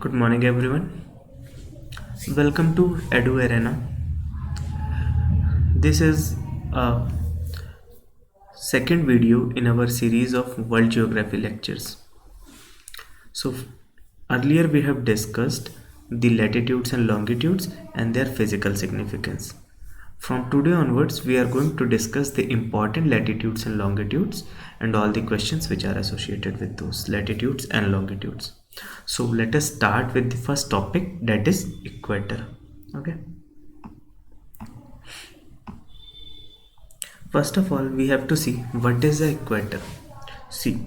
Good morning, everyone. Welcome to Edu Arena. This is a second video in our series of World Geography lectures. So, earlier we have discussed the latitudes and longitudes and their physical significance. From today onwards, we are going to discuss the important latitudes and longitudes and all the questions which are associated with those latitudes and longitudes. So let us start with the first topic, that is equator. Okay. First of all, we have to see what is the equator. See,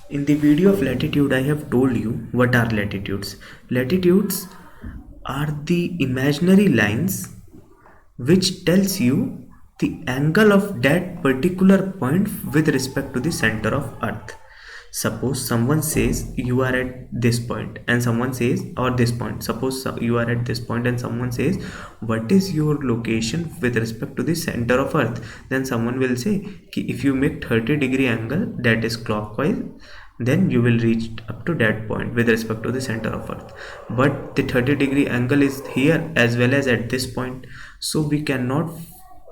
in the video of latitude, I have told you what are latitudes. Latitudes are the imaginary lines which tells you the angle of that particular point with respect to the center of earth. Suppose someone says you are at this point and someone says, or this point, suppose you are at this point and someone says what is your location with respect to the center of earth, then someone will say if you make 30-degree angle, that is clockwise, then you will reach up to that point with respect to the center of earth. But the 30-degree angle is here as well as at this point, so we cannot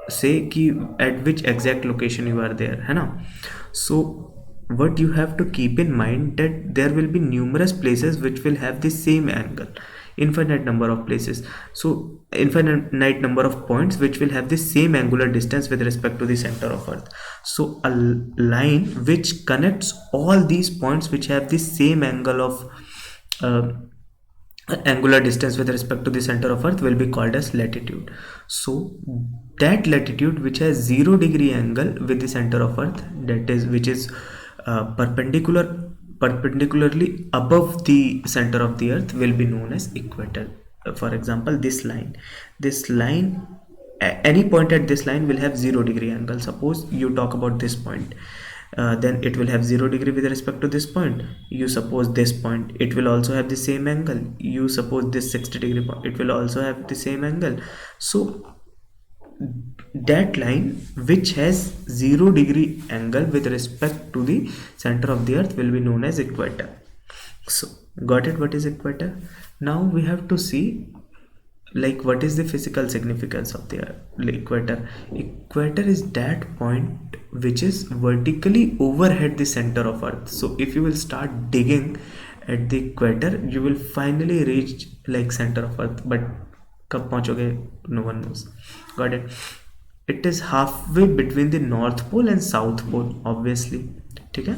say कि at which exact location you are there, है ना. So what you have to keep in mind that there will be numerous places which will have the same angle, infinite number of places, so infinite number of points which will have the same angular distance with respect to the center of earth. So a line which connects all these points which have the same angle of angular distance with respect to the center of earth will be called as latitude. So that latitude which has 0-degree angle with the center of earth, that is which is perpendicularly above the center of the earth, will be known as equator. For example, this line, any point at this line will have 0-degree angle. Suppose you talk about this point, then it will have 0-degree with respect to this point. You suppose this point, it will also have the same angle. You suppose this 60-degree point, it will also have the same angle. So that line which has 0-degree angle with respect to the center of the earth will be known as equator. So got it, what is equator? Now we have to see like what is the physical significance of the equator. Equator is that point which is vertically overhead the center of earth. So if you will start digging at the equator, you will finally reach like center of earth, but कब पहुंचोगे, no one knows. Got it? It is halfway between the north pole and south pole, obviously. ठीक है?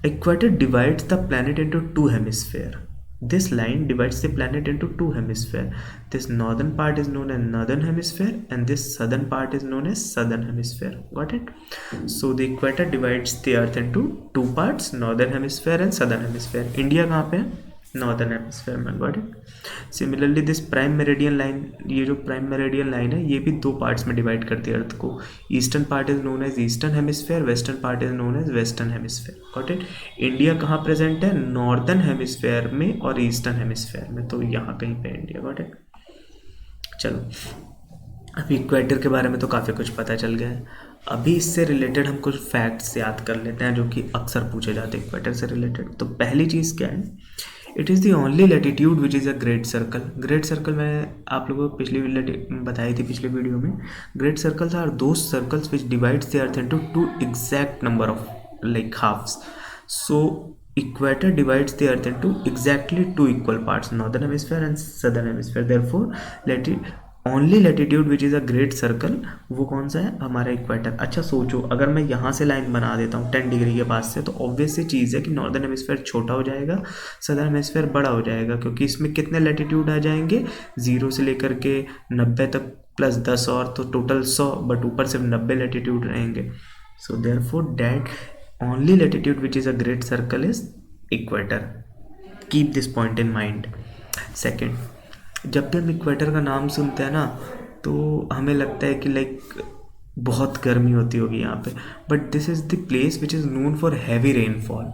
Equator divides the planet into two hemispheres. This line divides the planet into two hemispheres. This northern part is known as northern hemisphere and this southern part is known as southern hemisphere. Got it? So the equator divides the earth into two parts, northern hemisphere and southern hemisphere. India कहाँ पे है? Northern hemisphere में. Got it? Similarly this prime meridian line, ये जो prime meridian line है ये भी दो पार्ट्स में डिवाइड करती है अर्थ को. Eastern part is known as eastern hemisphere, western part is known as western hemisphere. Got it? India कहाँ प्रेजेंट है? नॉर्दर्न हेमिस्फीयर में और ईस्टर्न हेमिस्फीयर में, तो यहाँ कहीं पे इंडिया. Got it? चलो, अभी इक्वेटर के बारे में तो काफ़ी कुछ पता चल गया है. अभी इससे रिलेटेड हम कुछ फैक्ट्स याद कर लेते हैं जो कि अक्सर पूछे जाते हैं इक्वेटर से रिलेटेड. तो पहली चीज़ क्या है? It is the only latitude which is a great circle. Great circle मैं आप लोगों को पिछली बताई थी पिछले वीडियो में. Great circles are those circles which divides the earth into two exact number of like halves. So equator divides the earth into exactly two equal parts, northern hemisphere and southern hemisphere. Therefore only latitude which is a great circle, वो कौन सा है? हमारा equator. अच्छा सोचो, अगर मैं यहाँ से लाइन बना देता हूँ 10 डिग्री के पास से, तो ऑब्वियस सी चीज़ है कि नॉर्दर्न हेमिस्फीयर छोटा हो जाएगा, सदर्न हेमिस्फीयर बड़ा हो जाएगा, क्योंकि इसमें कितने लैटिट्यूड आ जाएंगे? 0 से लेकर के 90 तक प्लस 10 और, तो टोटल 100, बट ऊपर सिर्फ 90 लैटिट्यूड रहेंगे. So therefore that only latitude which is a great circle is equator. Keep this point in mind. Second, जब भी हम इक्वेटर का नाम सुनते हैं ना, तो हमें लगता है कि लाइक बहुत गर्मी होती होगी यहाँ पे, but this is the place which is known for heavy rainfall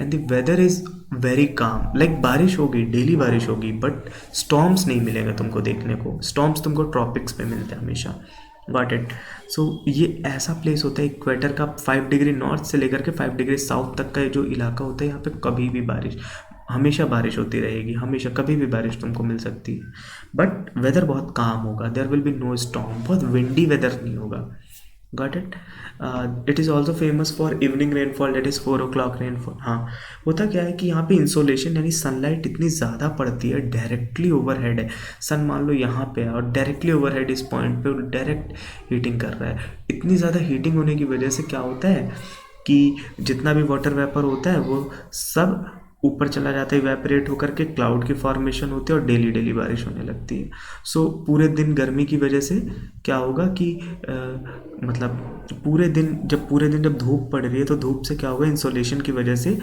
and the weather is very calm. Like बारिश होगी, डेली बारिश होगी, बट स्टॉर्म्स नहीं मिलेंगे तुमको देखने को. स्टॉर्म्स तुमको ट्रॉपिक्स पे मिलते हैं हमेशा. Got it? सो ये ऐसा प्लेस होता है इक्वेटर का, 5 डिग्री नॉर्थ से लेकर के 5 डिग्री साउथ तक का जो इलाका होता है, यहाँ पे कभी भी बारिश, हमेशा बारिश होती रहेगी, हमेशा कभी भी बारिश तुमको मिल सकती है, बट वेदर बहुत काम होगा, there will be no storm, बहुत विंडी वेदर नहीं होगा। Got it. It is also famous for evening rainfall, that is 4 o'clock rainfall. हाँ, होता क्या है कि यहाँ पे इंसोलेशन यानी सनलाइट इतनी ज़्यादा पड़ती है, डायरेक्टली ओवरहेड है सन, मान लो यहाँ पे है और डायरेक्टली ओवरहेड इस पॉइंट पे डायरेक्ट हीटिंग कर रहा है। इतनी ज़्यादा हीटिंग होने की वजह से क्या होता है कि जितना भी वाटर वेपर होता है वो सब ऊपर चला जाता है, इवेपोरेट होकर के क्लाउड की फॉर्मेशन होती है और डेली डेली बारिश होने लगती है। सो पूरे दिन गर्मी की वजह से क्या होगा कि मतलब पूरे दिन जब धूप पड़ रही है तो धूप से क्या होगा, इंसोलेशन की वजह से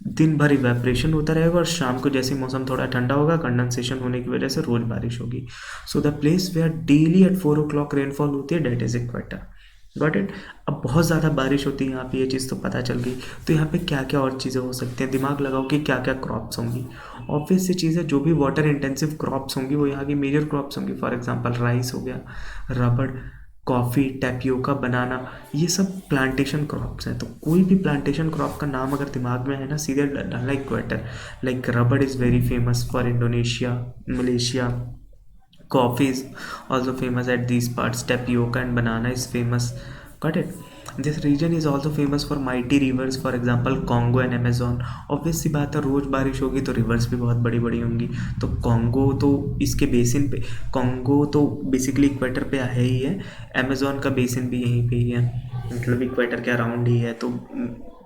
दिन भर इवेपोरेशन होता रहेगा और शाम को जैसे मौसम थोड़ा ठंडा होगा, कंडेंसेशन होने की वजह से रोज बारिश होगी। So the place where daily at 4 o'clock rainfall होती है, that is equator. Got it. अब बहुत ज़्यादा बारिश होती है यहाँ पे, ये चीज़ तो पता चल गई। तो यहाँ पे क्या क्या और चीज़ें हो सकती हैं, दिमाग लगाओ कि क्या क्या क्रॉप्स होंगी। ऑब्वियस सी चीज़ है, जो भी वाटर इंटेंसिव क्रॉप्स होंगी वो यहाँ की मेजर क्रॉप्स होंगी। फॉर एग्जांपल राइस हो गया, रबड़, कॉफ़ी, टैपियोका, बनाना, ये सब प्लांटेशन क्रॉप्स हैं। तो कोई भी प्लांटेशन क्रॉप का नाम अगर दिमाग में है ना, सीधे डालना इक्वेटर। लाइक रबड़ is very famous for Indonesia, Malaysia. Coffee is also famous at these parts. Tapioca and banana is famous. Got it? This region is also famous for mighty rivers. For example, Congo and Amazon. Obvious सी बात है, रोज बारिश होगी तो reverse भी बहुत बड़ी बड़ी होंगी। तो कॉन्गो तो इसके बेसिन पे, कॉन्गो तो बेसिकली इक्वेटर पे है ही है। अमेजोन का बेसिन भी यहीं पे ही है, मतलब इक्वेटर के अराउंड ही है। तो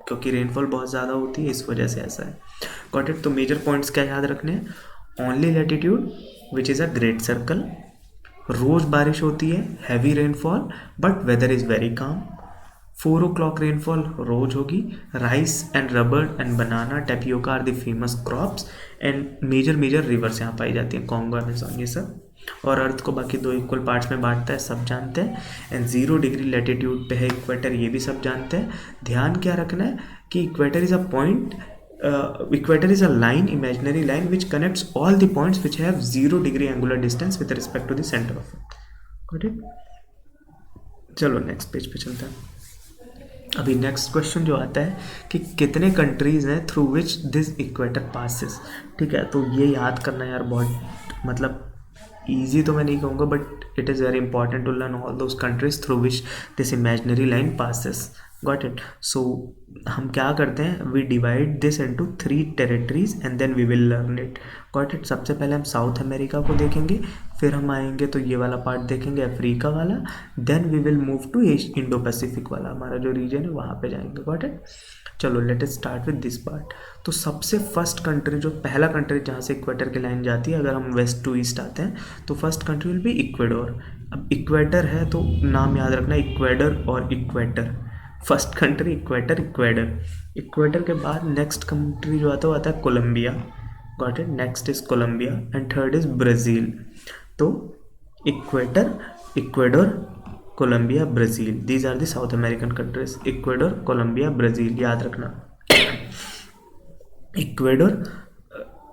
क्योंकि रेनफॉल बहुत ज़्यादा होती है इस वजह से ऐसा है। Got it. तो मेजर पॉइंट्स क्या याद रखने हैं, only latitude which is a great circle, रोज बारिश होती है, heavy rainfall but weather is very calm, 4 o'clock rainfall रोज होगी, rice and rubber and banana, tapioca are the famous crops and major rivers यहाँ पाई जाती हैं, कॉन्गो, अमेजोन, ये सब। और अर्थ को बाकी 2 इक्वल पार्ट्स में बांटता है, सब जानते हैं। एंड 0 डिग्री लैटिट्यूड पे है इक्वेटर, ये भी सब जानते हैं। ध्यान क्या रखना है कि equator is a point, equator is a line, imaginary line which connects all the points which have 0 degree angular distance with respect to the center of it. Got it? चलो नेक्स्ट पेज पे चलते हैं। अभी next question जो आता है कि कितने कंट्रीज हैं through which this equator passes. ठीक है, तो ये याद करना यार बहुत मतलब ईजी तो मैं नहीं कहूँगा, but it is very important to learn all those countries through which this imaginary line passes. Got it. So हम क्या करते हैं, we divide this into 3 territories and then we will learn it. Got it. सबसे पहले हम south America को देखेंगे, फिर हम आएंगे तो ये वाला पार्ट देखेंगे अफ्रीका वाला, then we will move to Indo Pacific वाला, हमारा जो रीजन है वहाँ पे जाएंगे। Got it. चलो let us start with this part. तो सबसे फर्स्ट कंट्री, जो पहला कंट्री जहाँ से इक्वेटर की लाइन जाती है, अगर हम वेस्ट टू ईस्ट आते हैं तो first country will be Ecuador. अब इक्वेटर है तो नाम याद रखना, इक्वेडर और equator. First country equator, Ecuador. Equator के बाद नेक्स्ट कंट्री जो आता है वो आता है Colombia. Got it. Next is Colombia and third is Brazil. तो equator, Ecuador, Colombia, Brazil, these are the South American countries. Ecuador, Colombia, Brazil, याद रखना। Ecuador,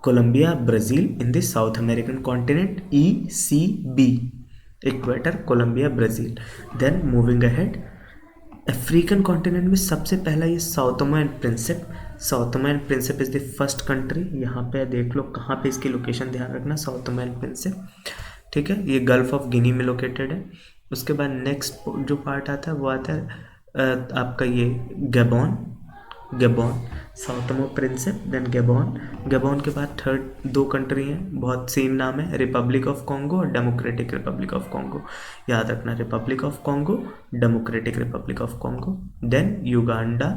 Colombia, Brazil in the South American continent, ECB, equator, Colombia, Brazil. Then moving ahead, African continent में सबसे पहला ये Sao Tome and Principe. Sao Tome and Principe is the first country. यहाँ पे देख लो कहाँ पे इसकी लोकेशन, ध्यान रखना, साओ टोमे एंड प्रिंसिप। ठीक है, ये गल्फ ऑफ गिनी में लोकेटेड है। उसके बाद नेक्स्ट जो पार्ट आता है वो आता है आपका ये Gabon, Gabon, Sao Tome Principe, then Gabon. Gabon के बाद थर्ड 2 कंट्री हैं, बहुत सेम नाम है, रिपब्लिक ऑफ कॉन्गो और डेमोक्रेटिक रिपब्लिक ऑफ कॉन्गो। याद रखना, Republic of Congo, Democratic Republic of Congo. Then Uganda,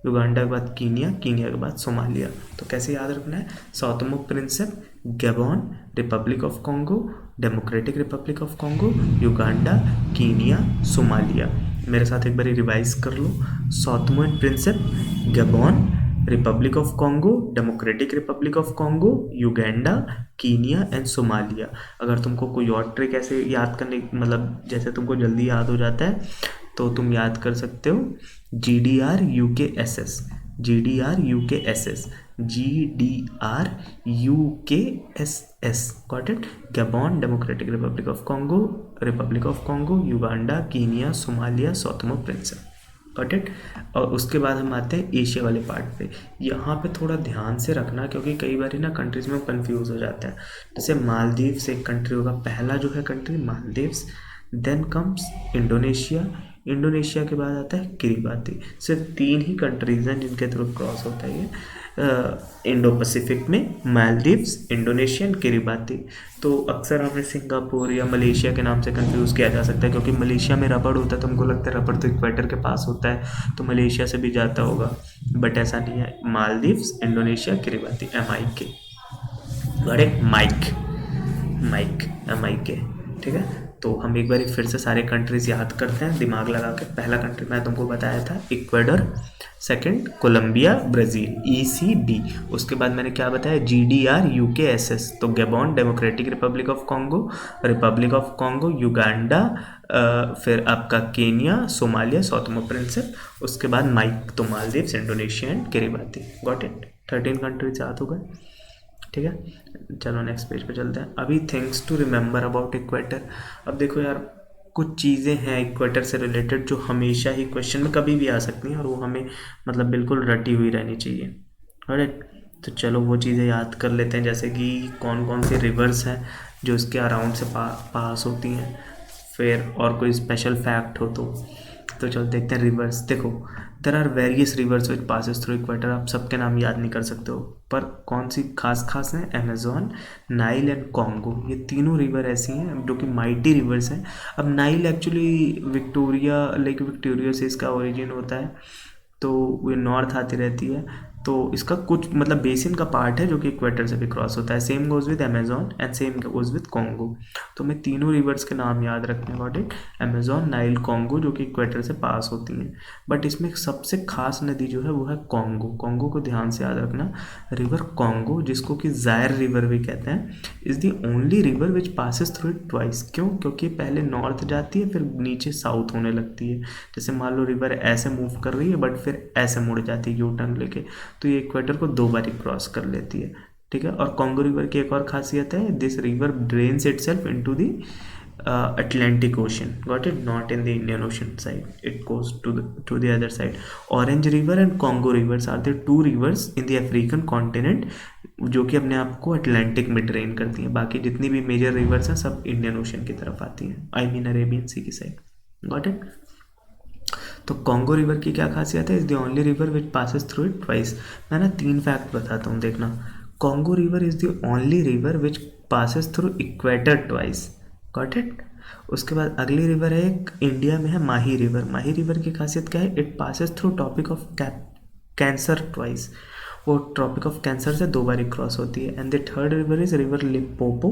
Uganda के बाद कीनिया, कीनिया के बाद सोमालिया। तो कैसे याद रखना है, Sao Tome Principe, Gabon, Republic of Congo, Democratic Republic of Congo, Uganda, Kenya, Somalia. मेरे साथ एक बार रिवाइज कर लो, Sao Tome and Principe, Gabon, Republic of Congo, Democratic Republic of Congo, Uganda, Kenya and Somalia. अगर तुमको कोई और ट्रिक ऐसे याद करने, मतलब जैसे तुमको जल्दी याद हो जाता है तो तुम याद कर सकते हो, GDRUKSS, GDRUKSS, GDRUKSS। Got it. Gabon, Democratic Republic of Congo, Uganda, Kenya, Somalia, Sao Tome Principe. Got it. और उसके बाद हम आते हैं एशिया वाले पार्ट पे। यहाँ पे थोड़ा ध्यान से रखना, क्योंकि कई बार ना कंट्रीज में कंफ्यूज हो जाता है। जैसे मालदीव्स एक कंट्री होगा, पहला जो है country Maldives, then comes Indonesia, Indonesia के बाद आता है किरिबाती। सिर्फ 3 ही कंट्रीज हैं जिनके थ्रू क्रॉस होता है ये इंडो पैसिफिक में, मालदीव्स, इंडोनेशियन, किरिबाती। तो अक्सर हमें सिंगापुर या मलेशिया के नाम से कंफ्यूज किया जा सकता है, क्योंकि मलेशिया में रबड़ होता है, तो हमको लगता है रबड़ तो इक्वेटर के पास होता है, तो मलेशिया से भी जाता होगा, बट ऐसा नहीं है। मालदीव्स, इंडोनेशिया, किरिबाती, MIK, बड़े माइक, माइक MIK, ठीक है। तो हम एक बार फिर से सारे कंट्रीज याद करते हैं दिमाग लगा के। पहला कंट्री मैं तुमको बताया था Ecuador, second Colombia, Brazil, ECB। उसके बाद मैंने क्या बताया, GDR, UKSS, तो Gabon, Democratic Republic of Congo, Republic of Congo, Uganda, फिर आपका केनिया, सोमालिया, सॉटोमो प्रिंसिप। उसके बाद माइक, तो Maldives, Indonesia and Kiribati. Got it, 13 countries याद हो गए, ठीक है। चलो नेक्स्ट पेज पे चलते हैं। अभी things to remember about equator. अब देखो यार, कुछ चीज़ें हैं इक्वेटर से रिलेटेड जो हमेशा ही क्वेश्चन में कभी भी आ सकती हैं, और वो हमें मतलब बिल्कुल रटी हुई रहनी चाहिए। राइट, तो चलो वो चीज़ें याद कर लेते हैं, जैसे कि कौन कौन सी रिवर्स हैं जो इसके अराउंड से पास होती हैं, फिर और कोई स्पेशल फैक्ट हो तो चलो देखते हैं रिवर्स। देखो, there are various rivers which passes through equator. आप सबके नाम याद नहीं कर सकते हो, पर कौन सी खास हैं, अमेजोन, नाइल एंड कॉन्गो। ये तीनों रिवर ऐसी हैं जो कि माइटी रिवर्स हैं। अब Nile actually Victoria, lake Victoria से इसका ओरिजिन होता है, तो वो नॉर्थ आती रहती है, तो इसका कुछ मतलब बेसिन का पार्ट है जो कि इक्वेटर से भी क्रॉस होता है। Same goes with Amazon and same goes with Congo. तो मैं तीनों रिवर्स के नाम याद रखने वाले, अमेजोन, नाइल, कॉन्गो, जो कि इक्वेटर से पास होती हैं। बट इसमें सबसे खास नदी जो है वो है कॉन्गो। कॉन्गो को ध्यान से याद रखना। रिवर कॉन्गो, जिसको कि जायर रिवर भी कहते हैं, is the only river which passes through it twice. क्यों? क्योंकि पहले नॉर्थ जाती है, फिर नीचे साउथ होने लगती है। जैसे मान लो रिवर ऐसे मूव कर रही है, बट फिर ऐसे मुड़ जाती है यू टर्न लेके, तो ये इक्वेटर को 2 बार क्रॉस कर लेती है, ठीक है। और कॉन्गो रिवर की एक और खासियत है, this river drains itself into the Atlantic Ocean, got it, not in the Indian Ocean side, it goes to the other side. Orange River and Congo rivers are the 2 rivers in the African continent जो कि अपने आप को Atlantic में drain करती हैं। बाकी जितनी भी मेजर रिवर्स हैं सब इंडियन ओशन की तरफ आती हैं, आई मीन अरेबियन सी की साइड, गॉट इट। तो कॉन्गो रिवर की क्या खासियत है, is the only river which passes through it twice. मैं ना 3 फैक्ट बताता हूँ, देखना। Congo river is the only river which passes through equator twice, got it. उसके बाद अगली रिवर है एक इंडिया में है, माही रिवर। माही रिवर की खासियत क्या है, it passes through Tropic of Cancer twice. वो ट्रॉपिक ऑफ कैंसर से 2 बार क्रॉस होती है। And the third river is river Limpopo,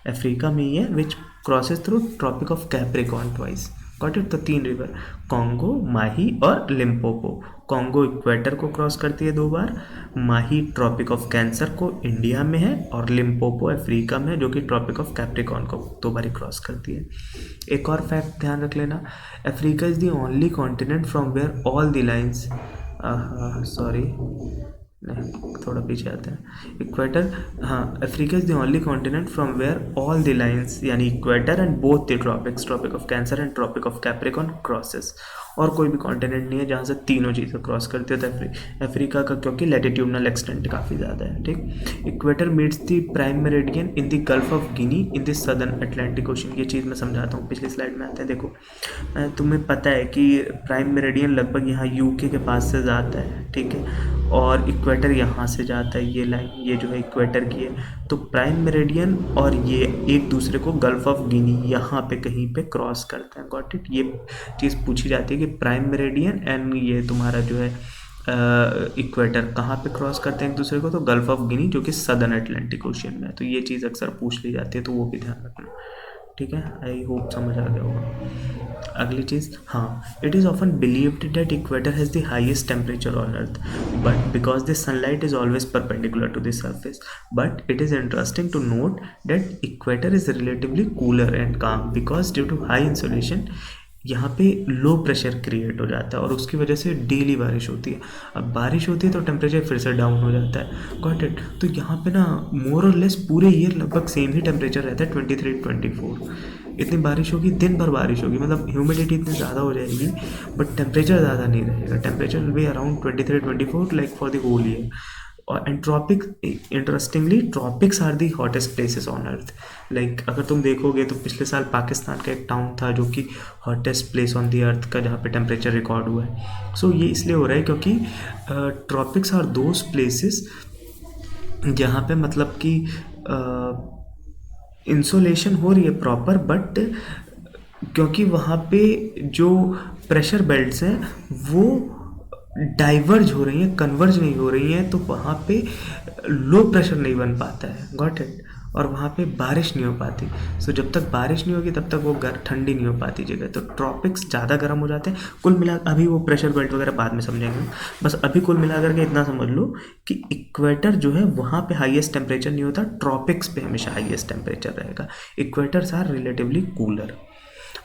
Africa में ही है, which crosses through Tropic of Capricorn twice, got it. तो 3 रिवर, कॉन्गो, माही और लिम्पोपो। कॉन्गो इक्वेटर को क्रॉस करती है 2 बार, माही ट्रॉपिक ऑफ कैंसर को इंडिया में है, और लिम्पोपो अफ्रीका में है जो कि ट्रॉपिक ऑफ कैप्रिकॉर्न को 2 बार क्रॉस करती है। एक और फैक्ट ध्यान रख लेना, Africa is the only continent from where all the lines, sorry नहीं थोड़ा पीछे आते हैं, इक्वेटर, हाँ, Africa is the only continent from where all the lines, यानी equator and both the tropics, Tropic of Cancer and Tropic of Capricorn crosses. और कोई भी कॉन्टिनेंट नहीं है जहाँ से तीनों चीज़ें क्रॉस करती है, तो अफ्रीका का, क्योंकि लैटिट्यूडनल एक्सटेंट काफ़ी ज़्यादा है, ठीक। Equator meets the prime meridian in the gulf of Guinea in the southern Atlantic ocean. ये चीज़ मैं समझाता हूँ, पिछली स्लाइड में आते हैं। देखो, तुम्हें पता है कि प्राइम मेरिडियन लगभग यहाँ यूके के पास से जाता है, ठीक है, और इक्वेटर यहाँ से जाता है, ये लाइन ये जो है इक्वेटर की है। तो प्राइम मेरिडियन और ये एक दूसरे को गल्फ ऑफ गिनी यहाँ पे कहीं पे क्रॉस करते हैं, गॉट इट। ये चीज़ पूछी जाती है कि प्राइम मेरिडियन एंड ये तुम्हारा जो है इक्वेटर कहाँ पे क्रॉस करते हैं एक दूसरे को, तो गल्फ ऑफ गिनी जो कि सदर्न अटलांटिक ओशन में है। तो ये चीज़ अक्सर पूछ ली जाती है, तो वो भी ध्यान रखना, ठीक है। आई होप समझ आ गया होगा। अगली चीज़, हाँ, it is often believed that equator has the highest temperature on earth, but because the sunlight is always perpendicular to the surface. But it is interesting to note that equator is relatively cooler and calm, because due to high insolation यहाँ पे low pressure create हो जाता है, और उसकी वजह से daily बारिश होती है। अब बारिश होती है तो टेम्परेचर फिर से डाउन हो जाता है, गॉट इट। तो यहाँ पे ना मोर और लेस पूरे ईयर लगभग सेम ही टेम्परेचर रहता है, 23-24। इतनी बारिश होगी, दिन भर बारिश होगी, मतलब ह्यूमिडिटी इतनी ज़्यादा हो जाएगी, बट टेम्परेचर ज़्यादा नहीं रहेगा, temperature will be around 23-24 like for the whole year. And tropic, interestingly tropics are the hottest places on earth. Like अगर तुम देखोगे तो पिछले साल पाकिस्तान का एक टाउन था जो कि हॉटेस्ट प्लेस ऑन दी अर्थ का, जहाँ पे टेम्परेचर रिकॉर्ड हुआ है। सो ये इसलिए हो रहा है क्योंकि ट्रॉपिक्स आर दोज प्लेसेस जहाँ पे मतलब कि इंसोलेशन हो रही है प्रॉपर, बट क्योंकि वहाँ पे जो प्रेशर बेल्ट्स हैं वो डाइवर्ज हो रही हैं, कन्वर्ज नहीं हो रही हैं, तो वहाँ पे लो प्रेशर नहीं बन पाता है, गॉट इट, और वहाँ पे बारिश नहीं हो पाती। सो जब तक बारिश नहीं होगी तब तक वो ठंडी नहीं हो पाती जगह, तो ट्रॉपिक्स ज़्यादा गर्म हो जाते हैं। कुल मिला, अभी वो प्रेशर बेल्ट वगैरह बाद में समझेंगे, बस अभी कुल मिला करके इतना समझ लो कि इक्वेटर जो है वहाँ पे हाईएस्ट टेम्परेचर नहीं होता, ट्रॉपिक्स पे हमेशा हाईएस्ट टेम्परेचर रहेगा। Equators are relatively cooler.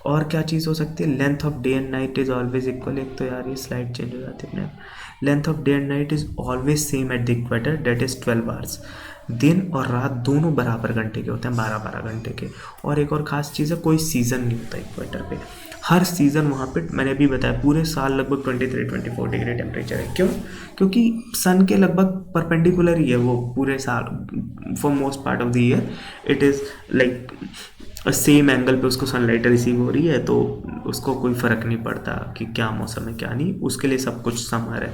और क्या चीज़ हो सकती है, length of day and night is always equal. एक तो यार ये स्लाइड चेंज हो जाती है अपने, length of day and night is always same at the equator, that is 12 hours. दिन और रात दोनों बराबर घंटे के होते हैं, 12-12 घंटे के। और एक और ख़ास चीज़ है, कोई सीज़न नहीं होता इक्वेटर पे, हर सीज़न वहाँ पे, मैंने अभी बताया पूरे साल लगभग 23-24 डिग्री टेम्परेचर है। क्यों? क्योंकि सन के लगभग परपेंडिकुलर ही है वो पूरे साल, for most part of the year it is like same angle पे उसको सनलाइट रिसीव हो रही है, तो उसको कोई फ़र्क नहीं पड़ता कि क्या मौसम है क्या नहीं, उसके लिए सब कुछ समर है,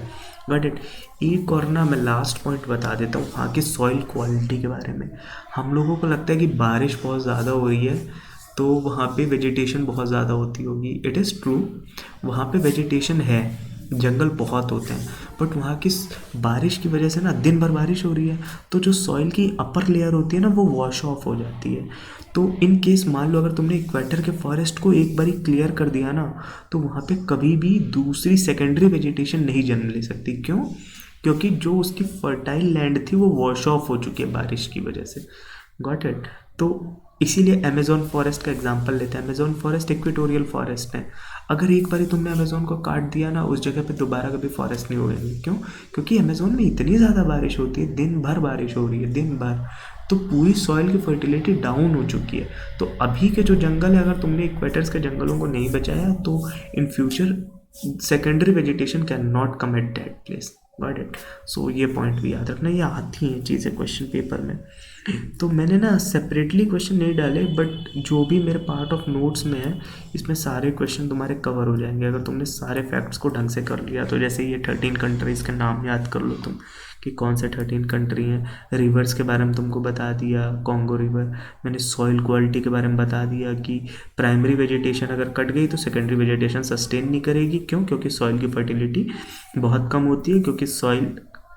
गॉट इट। एक और ना मैं लास्ट पॉइंट बता देता हूँ वहाँ की सॉइल क्वालिटी के बारे में। हम लोगों को लगता है कि बारिश बहुत ज़्यादा हो रही है तो वहाँ पे वेजिटेशन बहुत ज़्यादा होती होगी, इट इज़ ट्रू, वहाँ पे वेजिटेशन है, जंगल बहुत होते हैं, बट वहाँ की बारिश की वजह से ना दिन भर बारिश हो रही है, तो जो सॉइल की अपर लेयर होती है ना वो वॉश ऑफ हो जाती है। तो इन केस मान लो अगर तुमने इक्वेटर के फॉरेस्ट को एक बारी क्लियर कर दिया ना, तो वहाँ पे कभी भी दूसरी सेकेंडरी वेजिटेशन नहीं जन्म ले सकती। क्यों? क्योंकि जो उसकी फर्टाइल लैंड थी वो वॉश ऑफ हो चुकी है बारिश की वजह से, गॉट इट। तो इसीलिए अमेज़ॉन फॉरेस्ट का एग्जांपल लेते हैं। अमेज़ॉन फॉरेस्ट इक्वेटोरियल फॉरेस्ट है, अगर एक बार तुमने अमेज़ॉन को काट दिया ना, उस जगह पे दोबारा कभी फॉरेस्ट नहीं होगी। क्यों? क्योंकि अमेज़ॉन में इतनी ज़्यादा बारिश होती है, दिन भर बारिश हो रही है, दिन भर, तो पूरी सॉइल की फर्टिलिटी डाउन हो चुकी है। तो अभी के जो जंगल है, अगर तुमने इक्वेटर्स के जंगलों को नहीं बचाया तो in future secondary vegetation can not come at that place, got it. So ये पॉइंट भी याद रखना, ये आती हैं चीज़ें क्वेश्चन पेपर में। तो मैंने ना सेपरेटली क्वेश्चन नहीं डाले, बट जो भी मेरे पार्ट ऑफ नोट्स में है इसमें सारे क्वेश्चन तुम्हारे कवर हो जाएंगे अगर तुमने सारे फैक्ट्स को ढंग से कर लिया। तो जैसे ये 13 कंट्रीज़ के नाम याद कर लो तुम कि कौन से 13 कंट्री हैं। रिवर्स के बारे में तुमको बता दिया, कॉन्गो रिवर। मैंने सॉइल क्वालिटी के बारे में बता दिया कि प्राइमरी वेजिटेशन अगर कट गई तो सेकेंडरी वेजिटेशन सस्टेन नहीं करेगी। क्यों? क्योंकि सॉइल की फर्टिलिटी बहुत कम होती है, क्योंकि सॉइल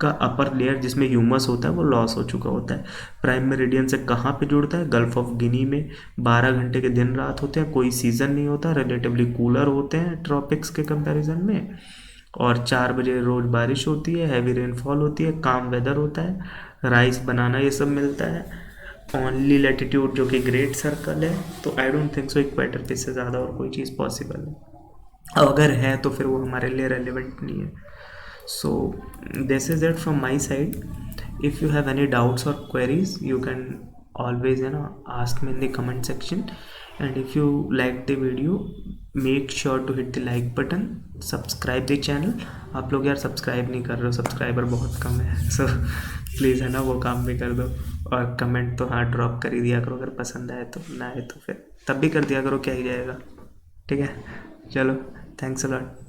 का अपर लेयर जिसमें ह्यूमस होता है वो लॉस हो चुका होता है। प्राइम मेरिडियन से कहाँ पे जुड़ता है? गल्फ ऑफ गिनी में। 12 घंटे के दिन रात होते हैं, कोई सीज़न नहीं होता, रिलेटिवली कूलर होते हैं ट्रॉपिक्स के कंपैरिजन में, और 4 बजे रोज़ बारिश होती है, हैवी रेनफॉल होती है, काम वेदर होता है, राइस बनाना ये सब मिलता है। ओनली लैटिट्यूड जो कि ग्रेट सर्कल है, तो I don't think so equator पे से ज़्यादा और कोई चीज़ पॉसिबल है। अगर है तो फिर वो हमारे लिए रेलिवेंट नहीं है। So this is it from my side. If you have any doubts or queries, you can always ask me in the comment section. And if you like the video, make sure to hit the like button, subscribe the channel. आप लोग यार subscribe नहीं कर रहे हो, subscriber बहुत कम है, so please है ना वो काम भी कर दो। और कमेंट तो हाँ ड्रॉप कर ही दिया करो, अगर पसंद आए तो, ना आए तो फिर तब भी कर दिया करो, क्या ही जाएगा। ठीक है, चलो, थैंक्स अ लॉट।